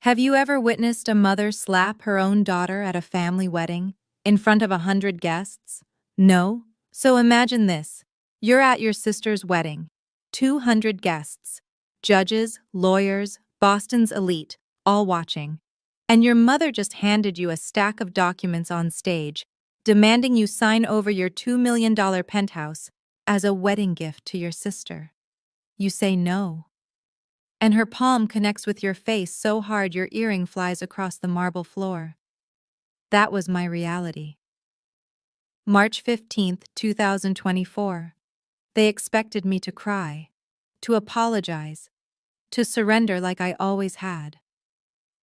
Have you ever witnessed a mother slap her own daughter at a family wedding in front of 100 guests? No? So imagine this. You're at your sister's wedding. 200 guests. Judges, lawyers, Boston's elite, all watching. And your mother just handed you a stack of documents on stage, demanding you sign over your $2 million penthouse as a wedding gift to your sister. You say no. And her palm connects with your face so hard your earring flies across the marble floor. That was my reality. March 15th, 2024. They expected me to cry, to apologize, to surrender like I always had.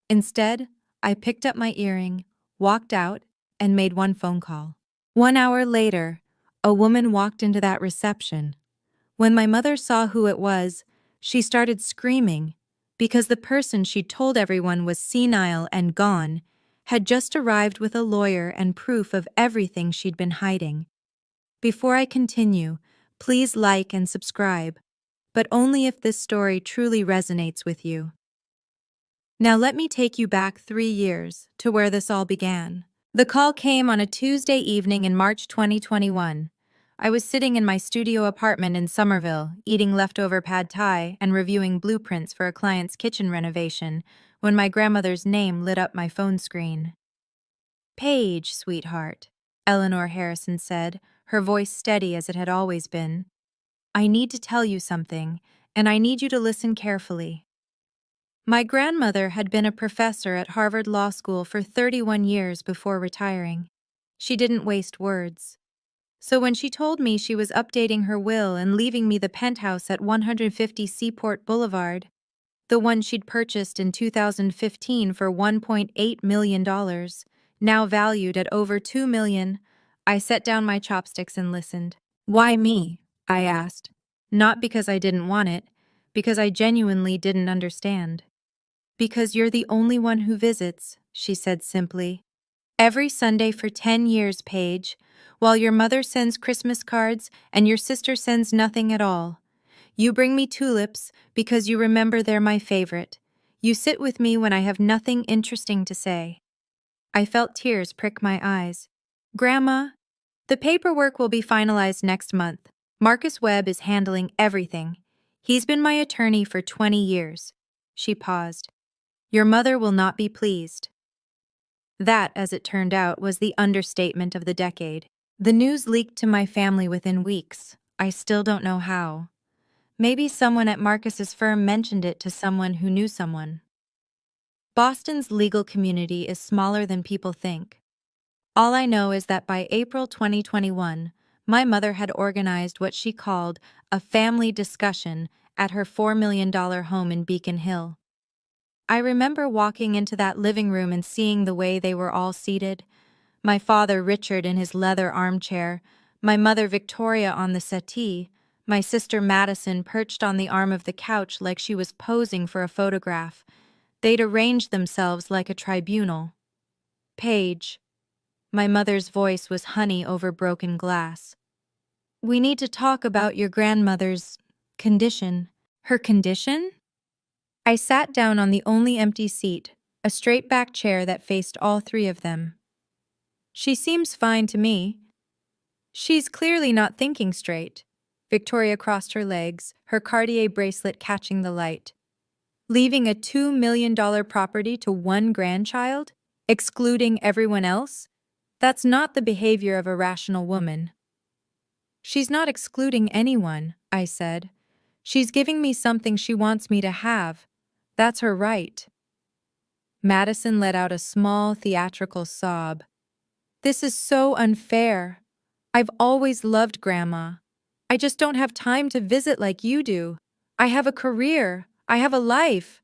Instead, I picked up my earring, walked out, and made one phone call. 1 hour later, a woman walked into that reception. When my mother saw who it was, she started screaming because the person she told everyone was senile and gone had just arrived with a lawyer and proof of everything she'd been hiding. Before I continue, please like and subscribe, but only if this story truly resonates with you. Now let me take you back 3 years to where this all began. The call came on a Tuesday evening in March 2021. I was sitting in my studio apartment in Somerville, eating leftover pad thai and reviewing blueprints for a client's kitchen renovation, when my grandmother's name lit up my phone screen. "Paige, sweetheart," Eleanor Harrison said, her voice steady as it had always been. "I need to tell you something, and I need you to listen carefully." My grandmother had been a professor at Harvard Law School for 31 years before retiring. She didn't waste words. So when she told me she was updating her will and leaving me the penthouse at 150 Seaport Boulevard, the one she'd purchased in 2015 for $1.8 million, now valued at over $2 million, I set down my chopsticks and listened. "Why me?" I asked. Not because I didn't want it, because I genuinely didn't understand. "Because you're the only one who visits," she said simply. "Every Sunday for 10 years, Paige, while your mother sends Christmas cards and your sister sends nothing at all. You bring me tulips because you remember they're my favorite. You sit with me when I have nothing interesting to say." I felt tears prick my eyes. "Grandma, the paperwork will be finalized next month. Marcus Webb is handling everything. He's been my attorney for 20 years. She paused. "Your mother will not be pleased." That, as it turned out, was the understatement of the decade. The news leaked to my family within weeks. I still don't know how. Maybe someone at Marcus's firm mentioned it to someone who knew someone. Boston's legal community is smaller than people think. All I know is that by April 2021, my mother had organized what she called a family discussion at her $4 million home in Beacon Hill. I remember walking into that living room and seeing the way they were all seated. My father Richard in his leather armchair, my mother Victoria on the settee, my sister Madison perched on the arm of the couch like she was posing for a photograph. They'd arranged themselves like a tribunal. "Paige." My mother's voice was honey over broken glass. "We need to talk about your grandmother's condition." "Her condition?" I sat down on the only empty seat, a straight-back chair that faced all three of them. "She seems fine to me." "She's clearly not thinking straight." Victoria crossed her legs, her Cartier bracelet catching the light. "Leaving a $2 million property to one grandchild? Excluding everyone else? That's not the behavior of a rational woman." "She's not excluding anyone," I said. "She's giving me something she wants me to have. That's her right." Madison let out a small, theatrical sob. "This is so unfair. I've always loved Grandma. I just don't have time to visit like you do. I have a career. I have a life."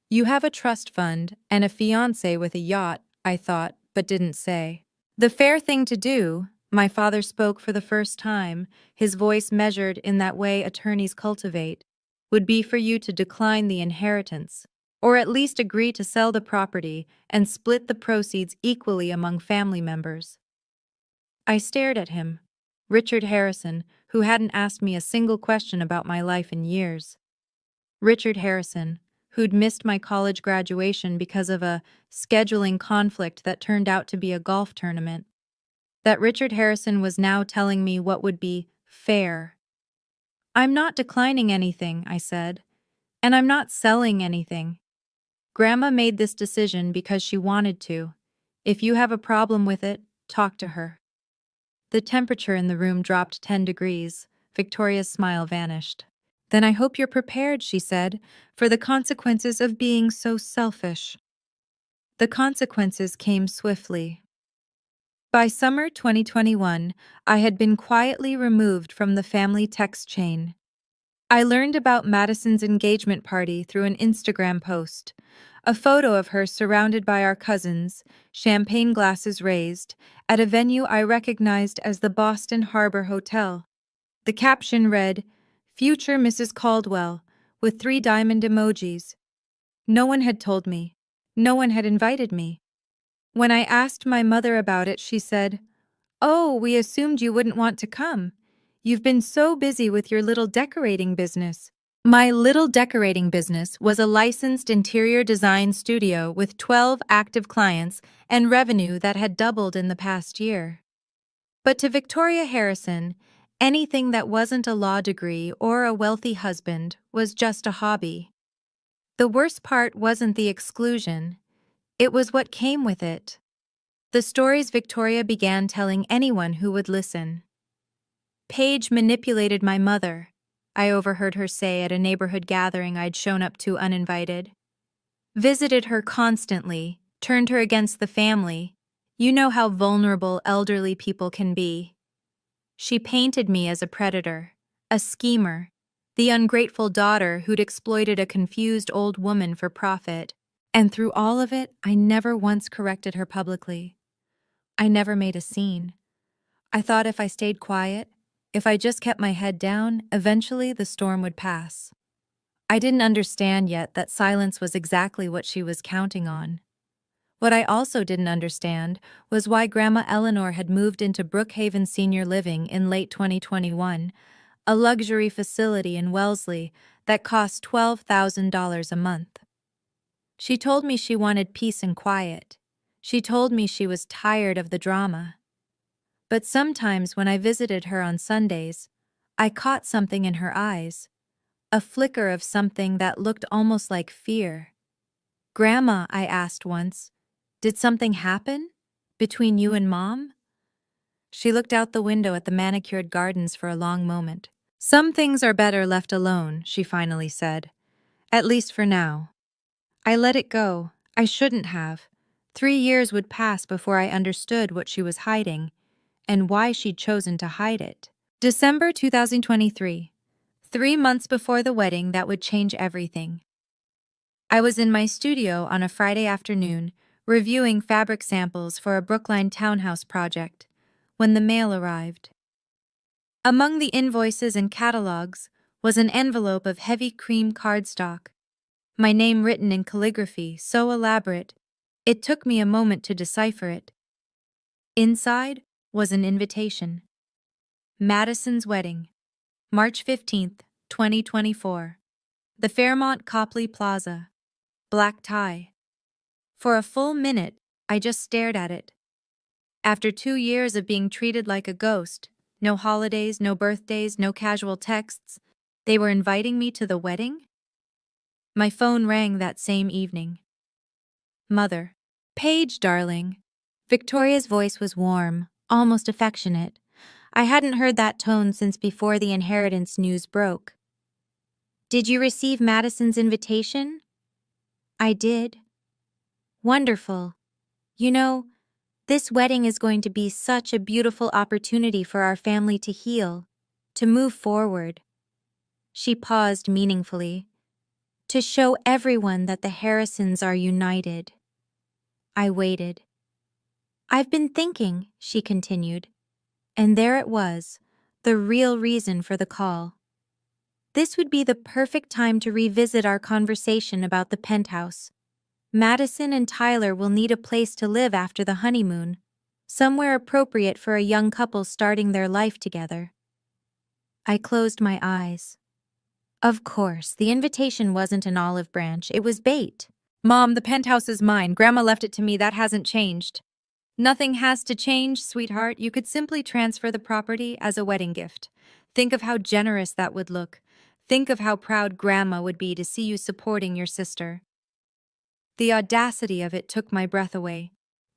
"You have a trust fund and a fiancé with a yacht," I thought, but didn't say. "The fair thing to do," my father spoke for the first time, his voice measured in that way attorneys cultivate, "would be for you to decline the inheritance, or at least agree to sell the property and split the proceeds equally among family members." I stared at him, Richard Harrison, who hadn't asked me a single question about my life in years. Richard Harrison, who'd missed my college graduation because of a scheduling conflict that turned out to be a golf tournament. That Richard Harrison was now telling me what would be fair. "I'm not declining anything," I said, "and I'm not selling anything. Grandma made this decision because she wanted to. If you have a problem with it, talk to her." The temperature in the room dropped 10 degrees. Victoria's smile vanished. "Then I hope you're prepared," she said, "for the consequences of being so selfish." The consequences came swiftly. By summer 2021, I had been quietly removed from the family text chain. I learned about Madison's engagement party through an Instagram post. A photo of her surrounded by our cousins, champagne glasses raised, at a venue I recognized as the Boston Harbor Hotel. The caption read, "Future Mrs. Caldwell," with 3 diamond emojis. No one had told me. No one had invited me. When I asked my mother about it, she said, "Oh, we assumed you wouldn't want to come. You've been so busy with your little decorating business." My little decorating business was a licensed interior design studio with 12 active clients and revenue that had doubled in the past year. But to Victoria Harrison, anything that wasn't a law degree or a wealthy husband was just a hobby. The worst part wasn't the exclusion, it was what came with it. The stories Victoria began telling anyone who would listen. "Paige manipulated my mother," I overheard her say at a neighborhood gathering I'd shown up to uninvited. "Visited her constantly, turned her against the family. You know how vulnerable elderly people can be. She painted me as a predator, a schemer, the ungrateful daughter who'd exploited a confused old woman for profit. And through all of it, I never once corrected her publicly. I never made a scene. I thought if I stayed quiet, if I just kept my head down, eventually the storm would pass. I didn't understand yet that silence was exactly what she was counting on. What I also didn't understand was why Grandma Eleanor had moved into Brookhaven Senior Living in late 2021, a luxury facility in Wellesley that cost $12,000 a month. She told me she wanted peace and quiet. She told me she was tired of the drama. But sometimes when I visited her on Sundays, I caught something in her eyes, a flicker of something that looked almost like fear. "Grandma," I asked once, "did something happen? Between you and Mom?" She looked out the window at the manicured gardens for a long moment. "Some things are better left alone," she finally said. "At least for now." I let it go. I shouldn't have. 3 years would pass before I understood what she was hiding, and why she'd chosen to hide it. December 2023. 3 months before the wedding that would change everything. I was in my studio on a Friday afternoon, reviewing fabric samples for a Brookline townhouse project, when the mail arrived. Among the invoices and catalogs was an envelope of heavy cream cardstock, my name written in calligraphy so elaborate, it took me a moment to decipher it. Inside was an invitation. Madison's wedding, March 15th, 2024. The Fairmont Copley Plaza. Black tie. For a full minute, I just stared at it. After 2 years of being treated like a ghost, no holidays, no birthdays, no casual texts, they were inviting me to the wedding? My phone rang that same evening. "Mother." "Paige, darling." Victoria's voice was warm, almost affectionate. I hadn't heard that tone since before the inheritance news broke. "Did you receive Madison's invitation?" "I did." "Wonderful. You know, this wedding is going to be such a beautiful opportunity for our family to heal, to move forward." She paused meaningfully. "To show everyone that the Harrisons are united." I waited. "I've been thinking," she continued, and there it was, the real reason for the call. This would be the perfect time to revisit our conversation about the penthouse. Madison and Tyler will need a place to live after the honeymoon, somewhere appropriate for a young couple starting their life together. I closed my eyes. Of course, the invitation wasn't an olive branch, it was bait. Mom, the penthouse is mine. Grandma left it to me. That hasn't changed. Nothing has to change, sweetheart. You could simply transfer the property as a wedding gift. Think of how generous that would look. Think of how proud Grandma would be to see you supporting your sister. The audacity of it took my breath away.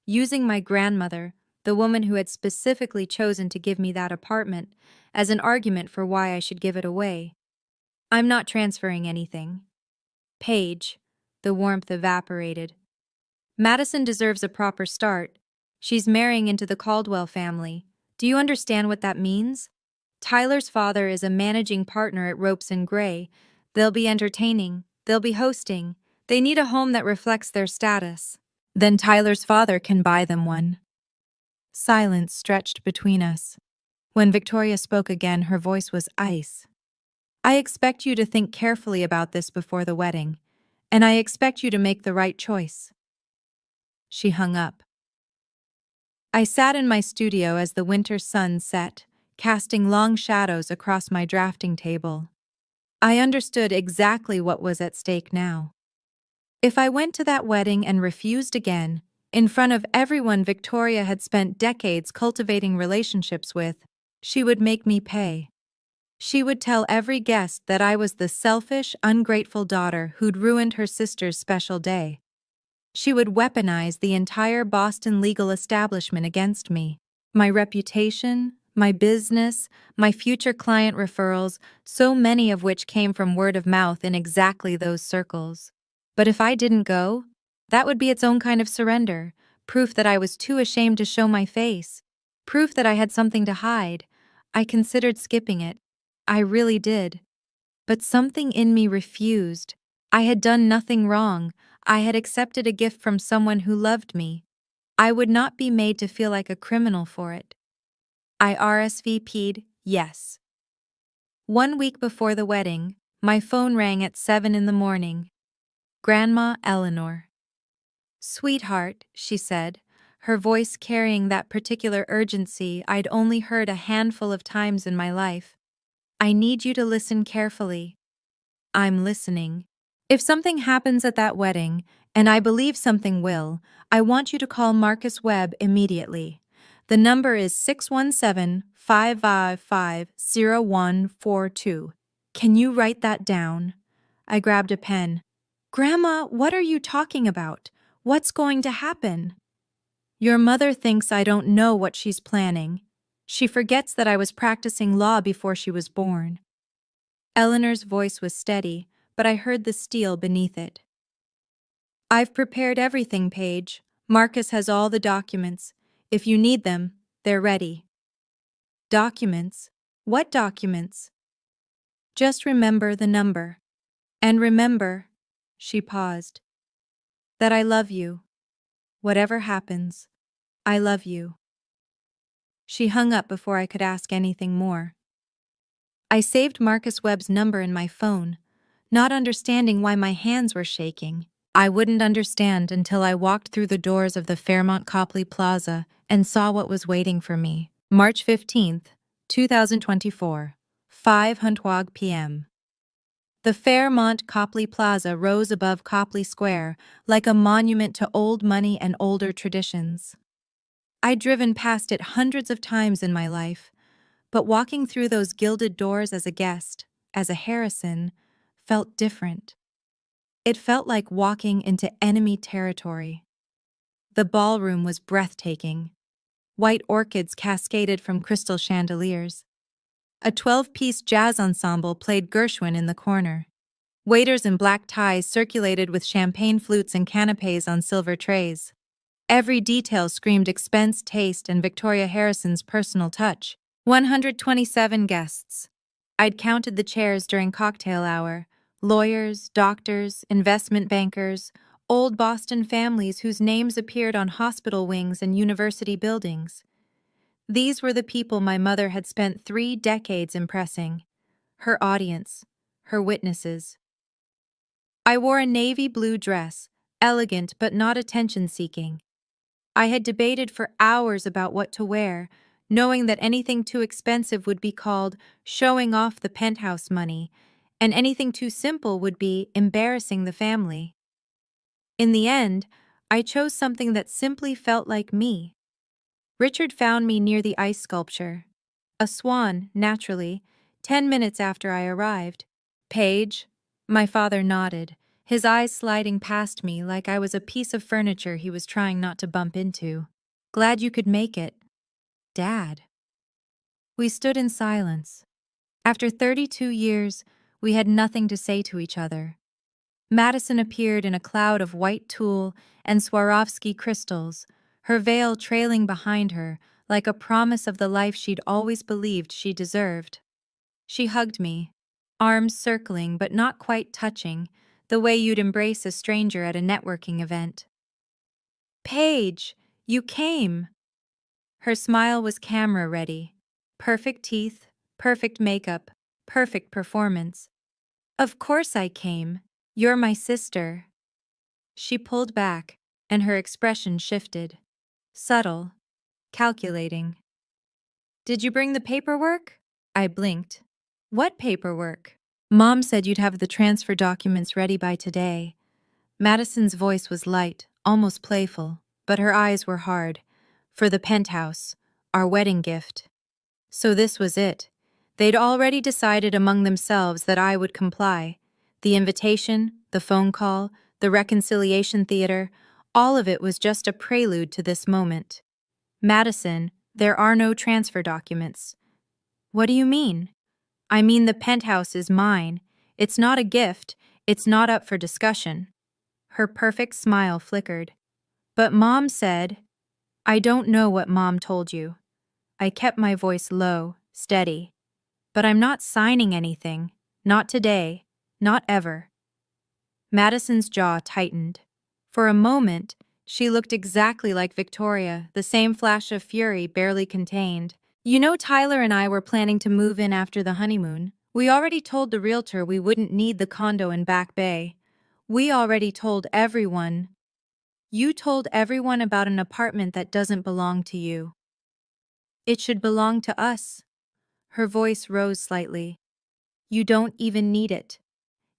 Using my grandmother, the woman who had specifically chosen to give me that apartment, as an argument for why I should give it away. I'm not transferring anything. Paige, the warmth evaporated. Madison deserves a proper start. She's marrying into the Caldwell family. Do you understand what that means? Tyler's father is a managing partner at Ropes and Gray. They'll be entertaining. They'll be hosting. They need a home that reflects their status. Then Tyler's father can buy them one. Silence stretched between us. When Victoria spoke again, her voice was ice. I expect you to think carefully about this before the wedding, and I expect you to make the right choice. She hung up. I sat in my studio as the winter sun set, casting long shadows across my drafting table. I understood exactly what was at stake now. If I went to that wedding and refused again, in front of everyone Victoria had spent decades cultivating relationships with, she would make me pay. She would tell every guest that I was the selfish, ungrateful daughter who'd ruined her sister's special day. She would weaponize the entire Boston legal establishment against me. My reputation, my business, my future client referrals, so many of which came from word of mouth in exactly those circles. But if I didn't go, that would be its own kind of surrender, proof that I was too ashamed to show my face, proof that I had something to hide. I considered skipping it. I really did. But something in me refused. I had done nothing wrong. I had accepted a gift from someone who loved me. I would not be made to feel like a criminal for it. I RSVP'd yes. 1 week before the wedding, my phone rang at 7 in the morning. Grandma Eleanor. Sweetheart, she said, her voice carrying that particular urgency I'd only heard a handful of times in my life. I need you to listen carefully. I'm listening. If something happens at that wedding, and I believe something will, I want you to call Marcus Webb immediately. The number is 617-555-0142. Can you write that down? I grabbed a pen. Grandma, what are you talking about? What's going to happen? Your mother thinks I don't know what she's planning. She forgets that I was practicing law before she was born. Eleanor's voice was steady, but I heard the steel beneath it. I've prepared everything, Paige. Marcus has all the documents. If you need them, they're ready. Documents? What documents? Just remember the number. And remember, she paused, that I love you. Whatever happens, I love you. She hung up before I could ask anything more. I saved Marcus Webb's number in my phone, not understanding why my hands were shaking. I wouldn't understand until I walked through the doors of the Fairmont Copley Plaza and saw what was waiting for me. March 15th, 2024, 5:00 p.m. The Fairmont Copley Plaza rose above Copley Square like a monument to old money and older traditions. I'd driven past it hundreds of times in my life, but walking through those gilded doors as a guest, as a Harrison, felt different. It felt like walking into enemy territory. The ballroom was breathtaking. White orchids cascaded from crystal chandeliers. A 12-piece jazz ensemble played Gershwin in the corner. Waiters in black ties circulated with champagne flutes and canapes on silver trays. Every detail screamed expense, taste, and Victoria Harrison's personal touch. 127 guests. I'd counted the chairs during cocktail hour. Lawyers, doctors, investment bankers, old Boston families whose names appeared on hospital wings and university buildings. These were the people my mother had spent 3 decades impressing. Her audience, her witnesses. I wore a navy blue dress, elegant but not attention-seeking. I had debated for hours about what to wear, knowing that anything too expensive would be called showing off the penthouse money, and anything too simple would be embarrassing the family. In the end, I chose something that simply felt like me. Richard found me near the ice sculpture. A swan, naturally, 10 minutes after I arrived. Paige? My father nodded, his eyes sliding past me like I was a piece of furniture he was trying not to bump into. Glad you could make it. Dad. We stood in silence. After 32 years, we had nothing to say to each other. Madison appeared in a cloud of white tulle and Swarovski crystals, her veil trailing behind her like a promise of the life she'd always believed she deserved. She hugged me, arms circling but not quite touching, the way you'd embrace a stranger at a networking event. Paige, you came! Her smile was camera-ready. Perfect teeth, perfect makeup, perfect performance. Of course I came. You're my sister. She pulled back, and her expression shifted. Subtle, calculating. Did you bring the paperwork? I blinked. What paperwork? Mom said you'd have the transfer documents ready by today. Madison's voice was light, almost playful, but her eyes were hard. For the penthouse, our wedding gift. So this was it. They'd already decided among themselves that I would comply. The invitation, the phone call, the reconciliation theater, all of it was just a prelude to this moment. Madison, there are no transfer documents. What do you mean? I mean the penthouse is mine. It's not a gift. It's not up for discussion. Her perfect smile flickered. But Mom said, I don't know what Mom told you. I kept my voice low, steady. But I'm not signing anything. Not today. Not ever. Madison's jaw tightened. For a moment, she looked exactly like Victoria, the same flash of fury barely contained. You know, Tyler and I were planning to move in after the honeymoon. We already told the realtor we wouldn't need the condo in Back Bay. We already told everyone. You told everyone about an apartment that doesn't belong to you. It should belong to us. Her voice rose slightly. You don't even need it.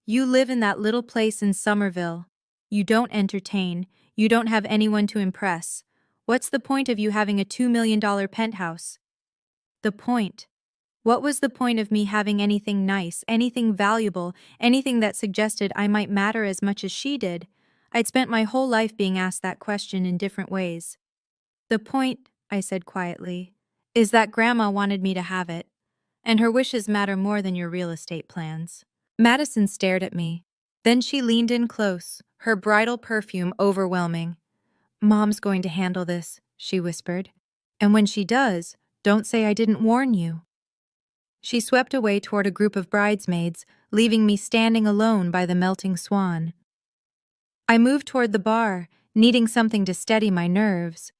You live in that little place in Somerville. You don't entertain. You don't have anyone to impress. What's the point of you having a $2 million penthouse? The point. What was the point of me having anything nice, anything valuable, anything that suggested I might matter as much as she did? I'd spent my whole life being asked that question in different ways. The point, I said quietly, is that Grandma wanted me to have it, and her wishes matter more than your real estate plans. Madison stared at me. Then she leaned in close, her bridal perfume overwhelming. Mom's going to handle this, she whispered. And when she does, don't say I didn't warn you. She swept away toward a group of bridesmaids, leaving me standing alone by the melting swan. I moved toward the bar, needing something to steady my nerves.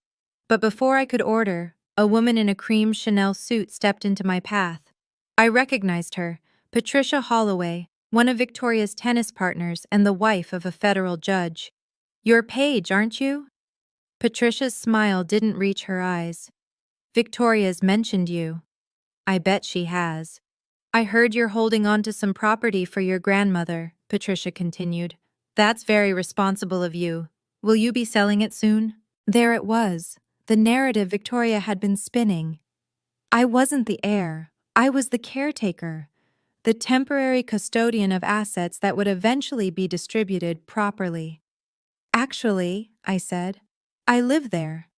But before I could order, a woman in a cream Chanel suit stepped into my path. I recognized her, Patricia Holloway, one of Victoria's tennis partners and the wife of a federal judge. You're Paige, aren't you? Patricia's smile didn't reach her eyes. Victoria's mentioned you. I bet she has. I heard you're holding on to some property for your grandmother, Patricia continued. That's very responsible of you. Will you be selling it soon? There it was, the narrative Victoria had been spinning. I wasn't the heir. I was the caretaker, the temporary custodian of assets that would eventually be distributed properly. Actually, I said, I live there.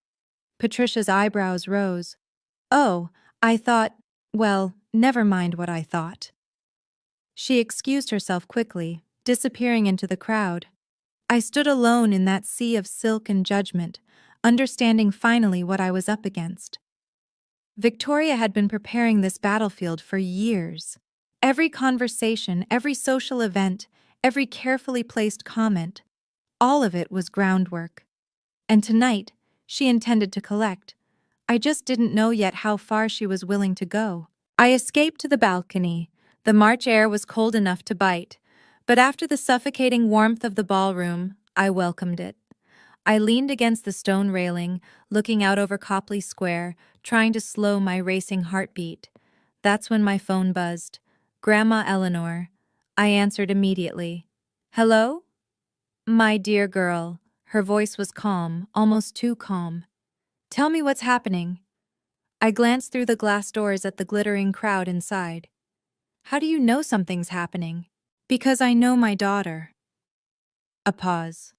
Patricia's eyebrows rose. Oh, I thought, well, never mind what I thought. She excused herself quickly, disappearing into the crowd. I stood alone in that sea of silk and judgment, understanding finally what I was up against. Victoria had been preparing this battlefield for years. Every conversation, every social event, every carefully placed comment, all of it was groundwork. And tonight, she intended to collect. I just didn't know yet how far she was willing to go. I escaped to the balcony. The March air was cold enough to bite, but after the suffocating warmth of the ballroom, I welcomed it. I leaned against the stone railing, looking out over Copley Square, trying to slow my racing heartbeat. That's when my phone buzzed. Grandma Eleanor. I answered immediately. Hello? My dear girl. Her voice was calm, almost too calm. Tell me what's happening. I glanced through the glass doors at the glittering crowd inside. How do you know something's happening? Because I know my daughter. A pause.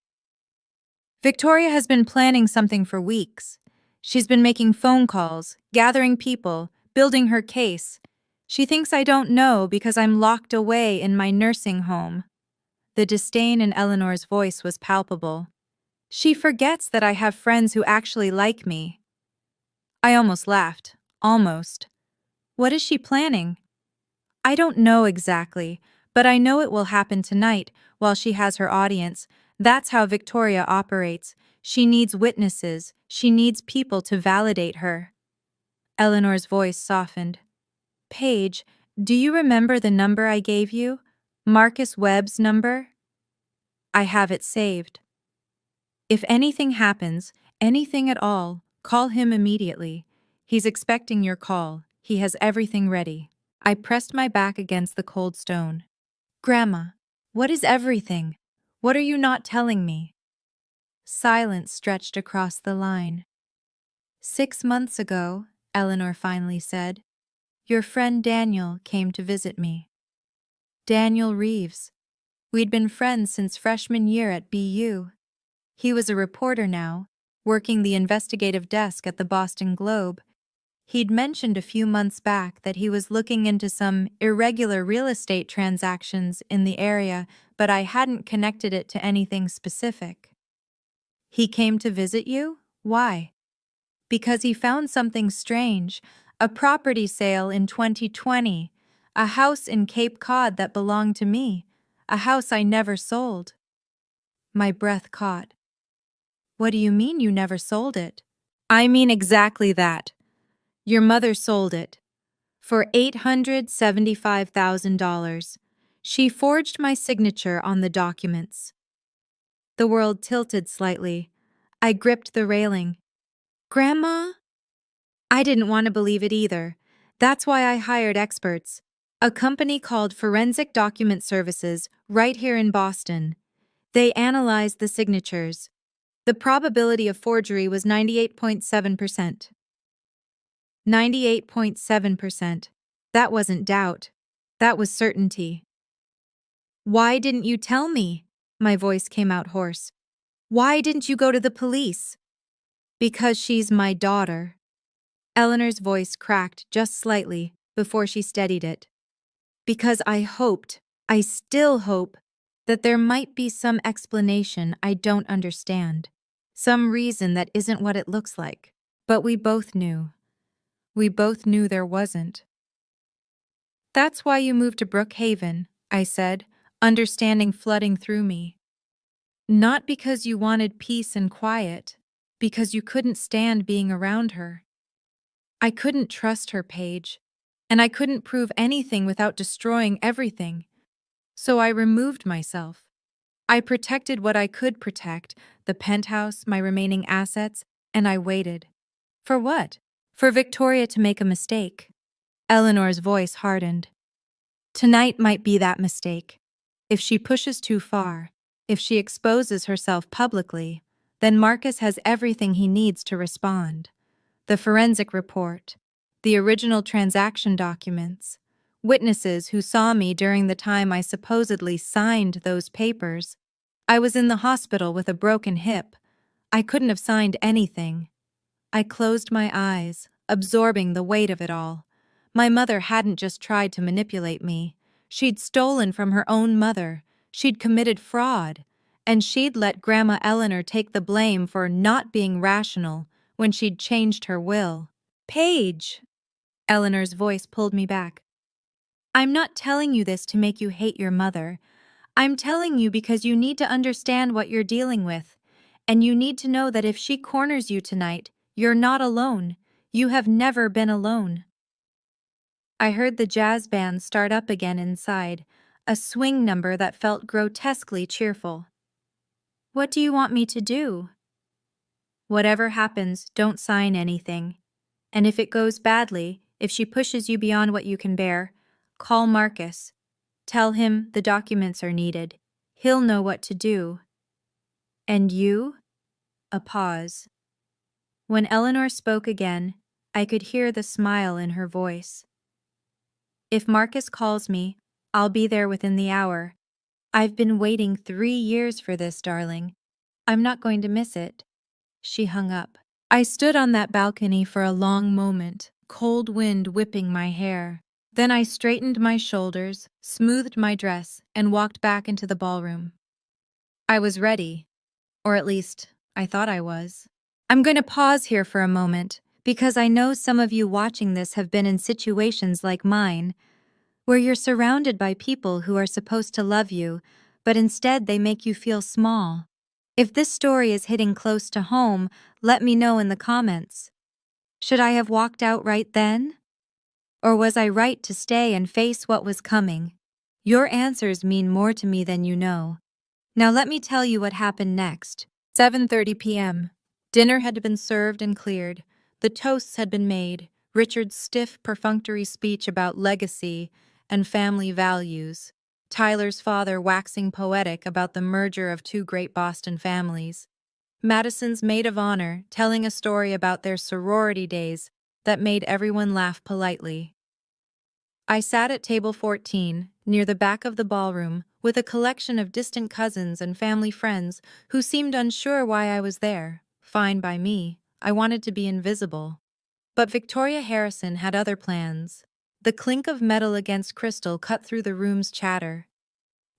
Victoria has been planning something for weeks. She's been making phone calls, gathering people, building her case. She thinks I don't know because I'm locked away in my nursing home. The disdain in Eleanor's voice was palpable. She forgets that I have friends who actually like me. I almost laughed. Almost. What is she planning? I don't know exactly, but I know it will happen tonight while she has her audience. That's how Victoria operates. She needs witnesses. She needs people to validate her. Eleanor's voice softened. Paige, do you remember the number I gave you? Marcus Webb's number? I have it saved. If anything happens, anything at all, call him immediately. He's expecting your call. He has everything ready. I pressed my back against the cold stone. Grandma, what is everything? What are you not telling me? Silence stretched across the line. 6 months ago, Eleanor finally said, your friend Daniel came to visit me. Daniel Reeves. We'd been friends since freshman year at BU. He was a reporter now, working the investigative desk at the Boston Globe. He'd mentioned a few months back that he was looking into some irregular real estate transactions in the area, but I hadn't connected it to anything specific. He came to visit you? Why? Because he found something strange, a property sale in 2020, a house in Cape Cod that belonged to me, a house I never sold. My breath caught. What do you mean you never sold it? I mean exactly that. Your mother sold it. For $875,000. She forged my signature on the documents. The world tilted slightly. I gripped the railing. Grandma? I didn't want to believe it either. That's why I hired experts. A company called Forensic Document Services right here in Boston. They analyzed the signatures. The probability of forgery was 98.7%. 98.7%. That wasn't doubt. That was certainty. Why didn't you tell me? My voice came out hoarse. Why didn't you go to the police? Because she's my daughter. Eleanor's voice cracked just slightly before she steadied it. Because I still hope, that there might be some explanation I don't understand. Some reason that isn't what it looks like. But we both knew. We both knew there wasn't. That's why you moved to Brookhaven, I said, understanding flooding through me. Not because you wanted peace and quiet, because you couldn't stand being around her. I couldn't trust her, Paige, and I couldn't prove anything without destroying everything. So I removed myself. I protected what I could protect, the penthouse, my remaining assets, and I waited. For what? For Victoria to make a mistake. Eleanor's voice hardened. Tonight might be that mistake. If she pushes too far, if she exposes herself publicly, then Marcus has everything he needs to respond. The forensic report, the original transaction documents, witnesses who saw me during the time I supposedly signed those papers. I was in the hospital with a broken hip. I couldn't have signed anything. I closed my eyes, absorbing the weight of it all. My mother hadn't just tried to manipulate me. She'd stolen from her own mother. She'd committed fraud. And she'd let Grandma Eleanor take the blame for not being rational when she'd changed her will. Paige! Eleanor's voice pulled me back. I'm not telling you this to make you hate your mother. I'm telling you because you need to understand what you're dealing with. And you need to know that if she corners you tonight, you're not alone. You have never been alone. I heard the jazz band start up again inside, a swing number that felt grotesquely cheerful. What do you want me to do? Whatever happens, don't sign anything. And if it goes badly, if she pushes you beyond what you can bear, call Marcus. Tell him the documents are needed. He'll know what to do. And you? A pause. When Eleanor spoke again, I could hear the smile in her voice. If Marcus calls me, I'll be there within the hour. I've been waiting 3 years for this, darling. I'm not going to miss it. She hung up. I stood on that balcony for a long moment, cold wind whipping my hair. Then I straightened my shoulders, smoothed my dress, and walked back into the ballroom. I was ready, or at least, I thought I was. I'm going to pause here for a moment, because I know some of you watching this have been in situations like mine, where you're surrounded by people who are supposed to love you, but instead they make you feel small. If this story is hitting close to home, let me know in the comments. Should I have walked out right then? Or was I right to stay and face what was coming? Your answers mean more to me than you know. Now let me tell you what happened next. 7:30 p.m. Dinner had been served and cleared. The toasts had been made. Richard's stiff, perfunctory speech about legacy and family values. Tyler's father waxing poetic about the merger of two great Boston families. Madison's maid of honor telling a story about their sorority days that made everyone laugh politely. I sat at table 14, near the back of the ballroom, with a collection of distant cousins and family friends who seemed unsure why I was there. Fine by me, I wanted to be invisible. But Victoria Harrison had other plans. The clink of metal against crystal cut through the room's chatter.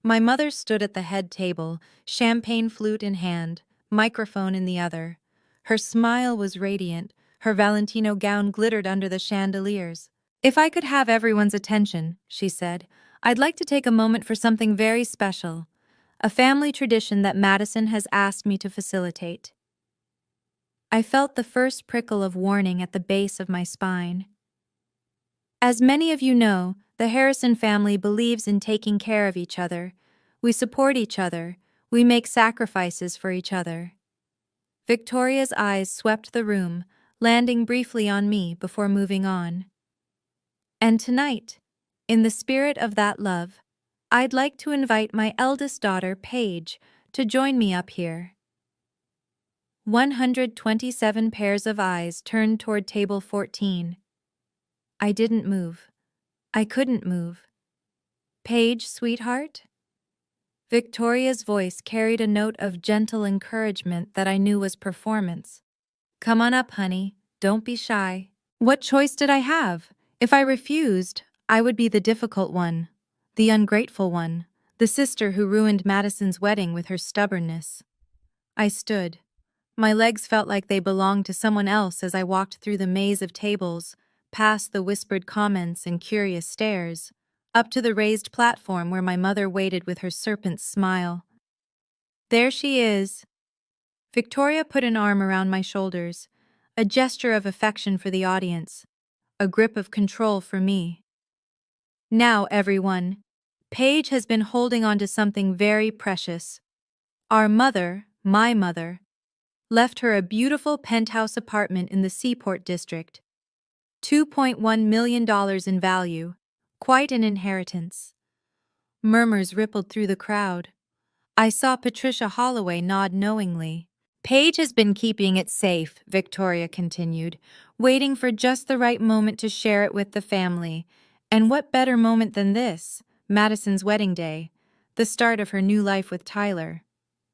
My mother stood at the head table, champagne flute in hand, microphone in the other. Her smile was radiant, her Valentino gown glittered under the chandeliers. If I could have everyone's attention, she said, I'd like to take a moment for something very special, a family tradition that Madison has asked me to facilitate. I felt the first prickle of warning at the base of my spine. As many of you know, the Harrison family believes in taking care of each other. We support each other. We make sacrifices for each other. Victoria's eyes swept the room, landing briefly on me before moving on. And tonight, in the spirit of that love, I'd like to invite my eldest daughter, Paige, to join me up here. 127 pairs of eyes turned toward table 14. I didn't move. I couldn't move. Paige, sweetheart? Victoria's voice carried a note of gentle encouragement that I knew was performance. Come on up, honey. Don't be shy. What choice did I have? If I refused, I would be the difficult one, the ungrateful one, the sister who ruined Madison's wedding with her stubbornness. I stood. My legs felt like they belonged to someone else as I walked through the maze of tables, past the whispered comments and curious stares, up to the raised platform where my mother waited with her serpent's smile. There she is. Victoria put an arm around my shoulders, a gesture of affection for the audience, a grip of control for me. Now, everyone, Paige has been holding on to something very precious. Our mother, my mother, left her a beautiful penthouse apartment in the Seaport district. $2.1 million in value, quite an inheritance. Murmurs rippled through the crowd. I saw Patricia Holloway nod knowingly. Paige has been keeping it safe, Victoria continued, waiting for just the right moment to share it with the family. And what better moment than this, Madison's wedding day, the start of her new life with Tyler.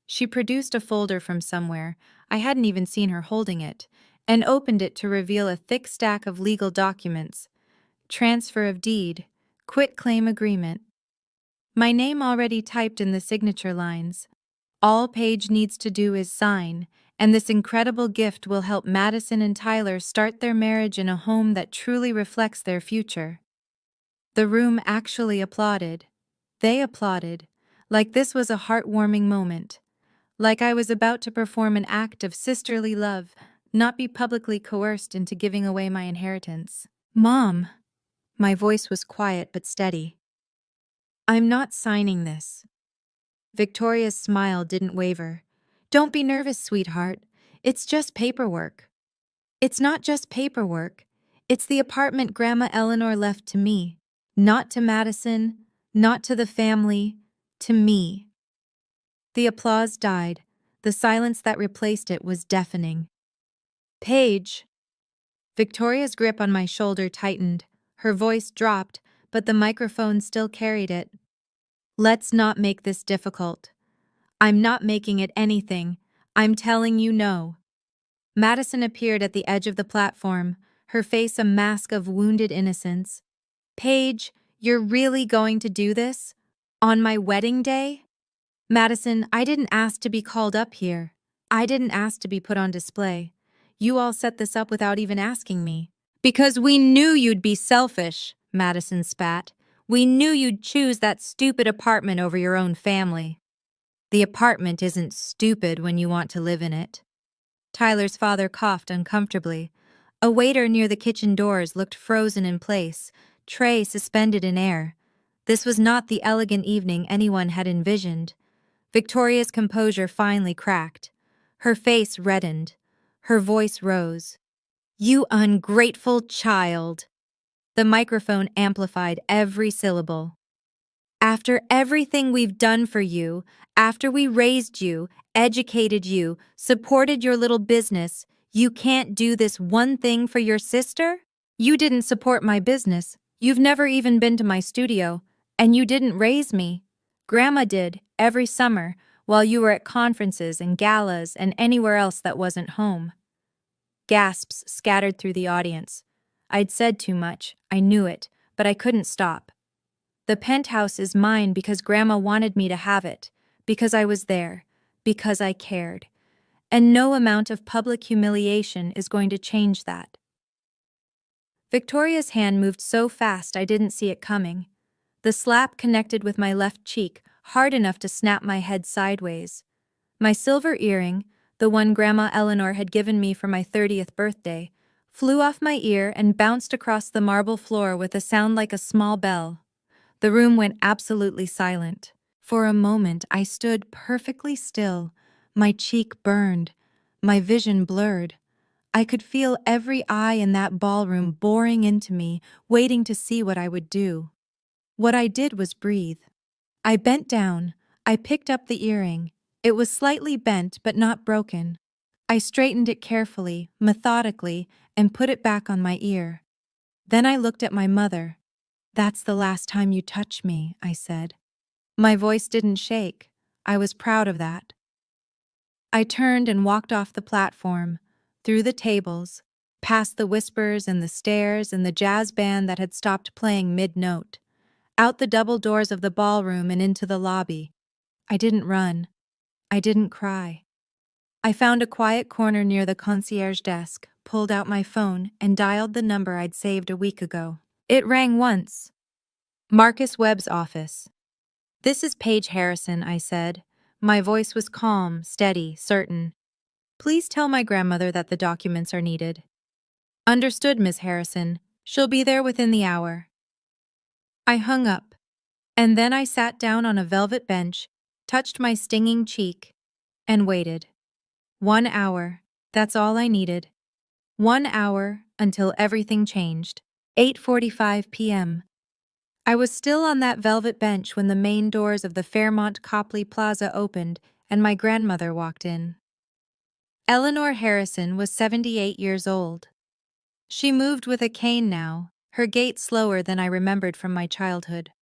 She produced a folder from somewhere, I hadn't even seen her holding it, and opened it to reveal a thick stack of legal documents. Transfer of deed, quitclaim agreement. My name already typed in the signature lines. All Paige needs to do is sign, and this incredible gift will help Madison and Tyler start their marriage in a home that truly reflects their future. The room actually applauded. They applauded, like this was a heartwarming moment, like I was about to perform an act of sisterly love, not be publicly coerced into giving away my inheritance. Mom! My voice was quiet but steady. I'm not signing this. Victoria's smile didn't waver. Don't be nervous, sweetheart. It's just paperwork. It's not just paperwork. It's the apartment Grandma Eleanor left to me, not to Madison, Not to the family, to me. The applause died. The silence that replaced it was deafening. Paige! Victoria's grip on my shoulder tightened. Her voice dropped, but the microphone still carried it. Let's not make this difficult. I'm not making it anything. I'm telling you no. Madison appeared at the edge of the platform, her face a mask of wounded innocence. Paige, you're really going to do this? On my wedding day? Madison, I didn't ask to be called up here. I didn't ask to be put on display. You all set this up without even asking me. Because we knew you'd be selfish, Madison spat. We knew you'd choose that stupid apartment over your own family. The apartment isn't stupid when you want to live in it. Tyler's father coughed uncomfortably. A waiter near the kitchen doors looked frozen in place, tray suspended in air. This was not the elegant evening anyone had envisioned. Victoria's composure finally cracked. Her face reddened. Her voice rose. You ungrateful child! The microphone amplified every syllable. After everything we've done for you, after we raised you, educated you, supported your little business, you can't do this one thing for your sister? You didn't support my business. You've never even been to my studio. And you didn't raise me. Grandma did, every summer, while you were at conferences and galas and anywhere else that wasn't home. Gasps scattered through the audience. I'd said too much, I knew it, but I couldn't stop. The penthouse is mine because Grandma wanted me to have it, because I was there, because I cared. And no amount of public humiliation is going to change that. Victoria's hand moved so fast I didn't see it coming. The slap connected with my left cheek, hard enough to snap my head sideways. My silver earring, the one Grandma Eleanor had given me for my 30th birthday, flew off my ear and bounced across the marble floor with a sound like a small bell. The room went absolutely silent. For a moment, I stood perfectly still. My cheek burned, my vision blurred. I could feel every eye in that ballroom boring into me, waiting to see what I would do. What I did was breathe. I bent down. I picked up the earring. It was slightly bent, but not broken. I straightened it carefully, methodically, and put it back on my ear. Then I looked at my mother. That's the last time you touch me, I said. My voice didn't shake. I was proud of that. I turned and walked off the platform, through the tables, past the whispers and the stares and the jazz band that had stopped playing mid-note, out the double doors of the ballroom and into the lobby. I didn't run. I didn't cry. I found a quiet corner near the concierge desk, pulled out my phone, and dialed the number I'd saved a week ago. It rang once. Marcus Webb's office. This is Paige Harrison, I said. My voice was calm, steady, certain. Please tell my grandmother that the documents are needed. Understood, Miss Harrison. She'll be there within the hour. I hung up, and then I sat down on a velvet bench, touched my stinging cheek, and waited. 1 hour, that's all I needed. 1 hour until everything changed. 8:45 p.m. I was still on that velvet bench when the main doors of the Fairmont Copley Plaza opened and my grandmother walked in. Eleanor Harrison was 78 years old. She moved with a cane now, her gait slower than I remembered from my childhood.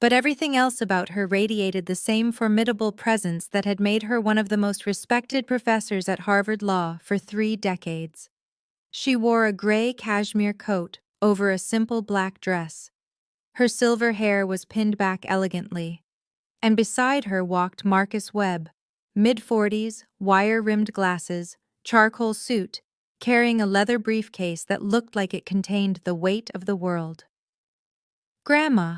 But everything else about her radiated the same formidable presence that had made her one of the most respected professors at Harvard Law for 3 decades. She wore a gray cashmere coat over a simple black dress. Her silver hair was pinned back elegantly, and beside her walked Marcus Webb, mid-40s, wire-rimmed glasses, charcoal suit, carrying a leather briefcase that looked like it contained the weight of the world. Grandma.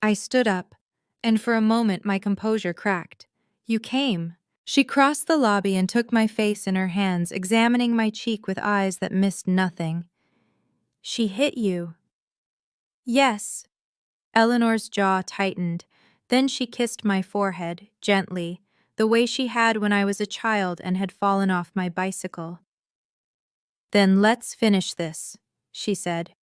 I stood up, and for a moment my composure cracked. You came. She crossed the lobby and took my face in her hands, examining my cheek with eyes that missed nothing. She hit you. Yes. Eleanor's jaw tightened. Then she kissed my forehead, gently, the way she had when I was a child and had fallen off my bicycle. Then let's finish this, she said.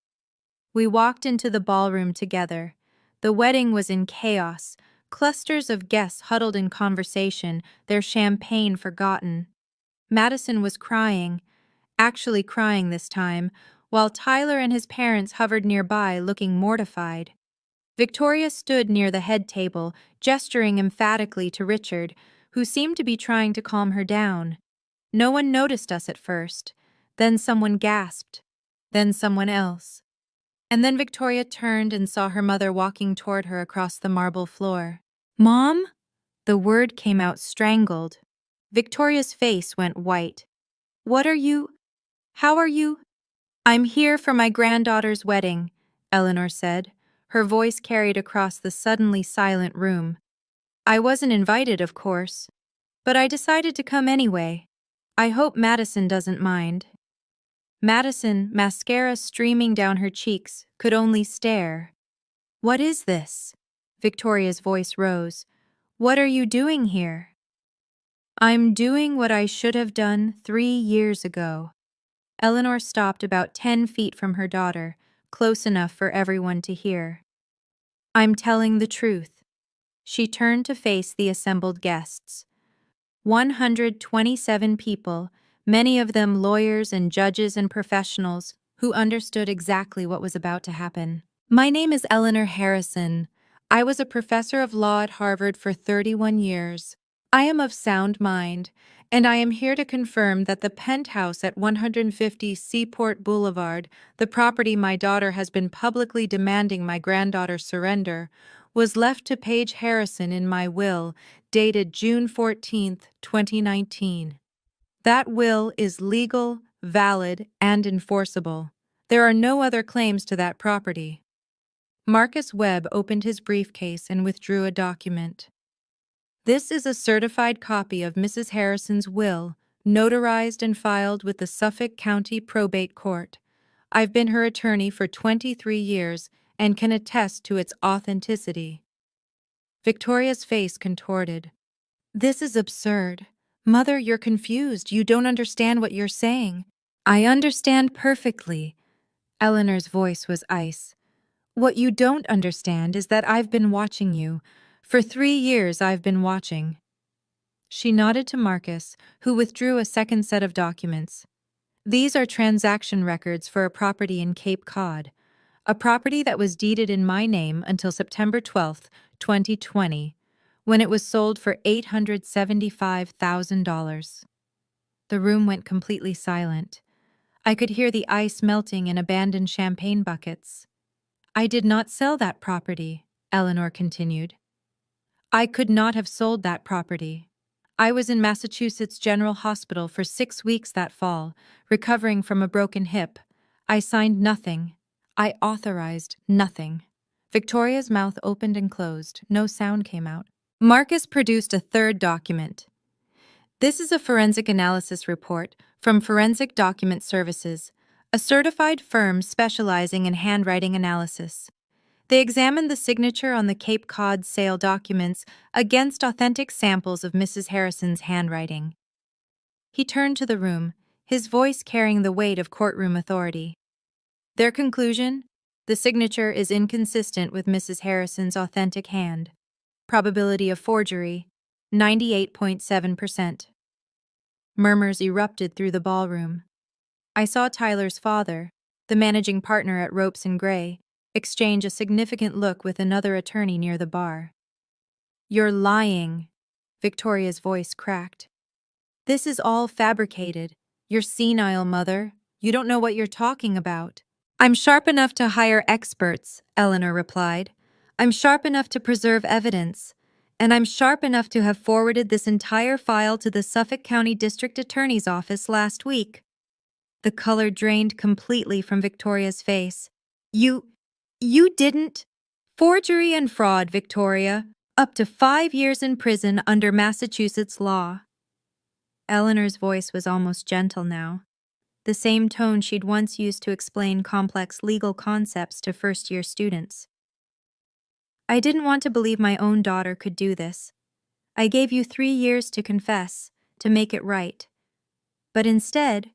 We walked into the ballroom together. The wedding was in chaos. Clusters of guests huddled in conversation, their champagne forgotten. Madison was crying, actually crying this time, while Tyler and his parents hovered nearby, looking mortified. Victoria stood near the head table, gesturing emphatically to Richard, who seemed to be trying to calm her down. No one noticed us at first. Then someone gasped. Then someone else. And then Victoria turned and saw her mother walking toward her across the marble floor. "Mom?" The word came out strangled. Victoria's face went white. "What are you? How are you?" "I'm here for my granddaughter's wedding," Eleanor said. Her voice carried across the suddenly silent room. "I wasn't invited, of course, but I decided to come anyway. I hope Madison doesn't mind." Madison, mascara streaming down her cheeks, could only stare. "What is this?" Victoria's voice rose. "What are you doing here?" "I'm doing what I should have done 3 years ago." Eleanor stopped about 10 feet from her daughter, close enough for everyone to hear. "I'm telling the truth." She turned to face the assembled guests. 127 people, many of them lawyers and judges and professionals who understood exactly what was about to happen. "My name is Eleanor Harrison. I was a professor of law at Harvard for 31 years. I am of sound mind, and I am here to confirm that the penthouse at 150 Seaport Boulevard, the property my daughter has been publicly demanding my granddaughter surrender, was left to Paige Harrison in my will, dated June 14, 2019. That will is legal, valid, and enforceable. There are no other claims to that property." Marcus Webb opened his briefcase and withdrew a document. "This is a certified copy of Mrs. Harrison's will, notarized and filed with the Suffolk County Probate Court. I've been her attorney for 23 years and can attest to its authenticity." Victoria's face contorted. "This is absurd. Mother, you're confused. You don't understand what you're saying." "I understand perfectly." Eleanor's voice was ice. "What you don't understand is that I've been watching you. For 3 years I've been watching." She nodded to Marcus, who withdrew a second set of documents. "These are transaction records for a property in Cape Cod, a property that was deeded in my name until September 12, 2020, when it was sold for $875,000. The room went completely silent. I could hear the ice melting in abandoned champagne buckets. "I did not sell that property," Eleanor continued. "I could not have sold that property. I was in Massachusetts General Hospital for 6 weeks that fall, recovering from a broken hip. I signed nothing. I authorized nothing." Victoria's mouth opened and closed. No sound came out. Marcus produced a third document. "This is a forensic analysis report from Forensic Document Services, a certified firm specializing in handwriting analysis. They examined the signature on the Cape Cod sale documents against authentic samples of Mrs. Harrison's handwriting." He turned to the room, his voice carrying the weight of courtroom authority. "Their conclusion? The signature is inconsistent with Mrs. Harrison's authentic hand. Probability of forgery, 98.7%. Murmurs erupted through the ballroom. I saw Tyler's father, the managing partner at Ropes and Gray, exchange a significant look with another attorney near the bar. "You're lying," Victoria's voice cracked. "This is all fabricated. You're senile, Mother. You don't know what you're talking about." "I'm sharp enough to hire experts," Eleanor replied. "I'm sharp enough to preserve evidence. And I'm sharp enough to have forwarded this entire file to the Suffolk County District Attorney's office last week." The color drained completely from Victoria's face. You didn't? Forgery and fraud, Victoria. Up to 5 years in prison under Massachusetts law." Eleanor's voice was almost gentle now, the same tone she'd once used to explain complex legal concepts to first-year students. "I didn't want to believe my own daughter could do this. I gave you 3 years to confess, to make it right. But instead,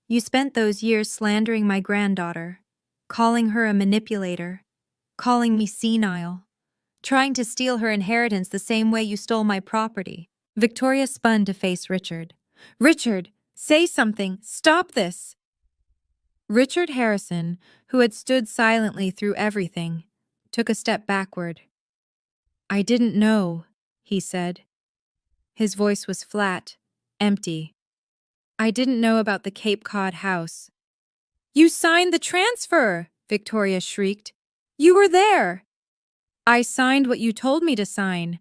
you spent those years slandering my granddaughter, calling her a manipulator, calling me senile. trying to steal her inheritance the same way you stole my property. Victoria spun to face Richard. Richard, say something. Stop this. Richard Harrison, who had stood silently through everything, took a step backward. I didn't know, he said. His voice was flat, empty. I didn't know about the Cape Cod house. You signed the transfer, Victoria shrieked. You were there. I signed what you told me to sign.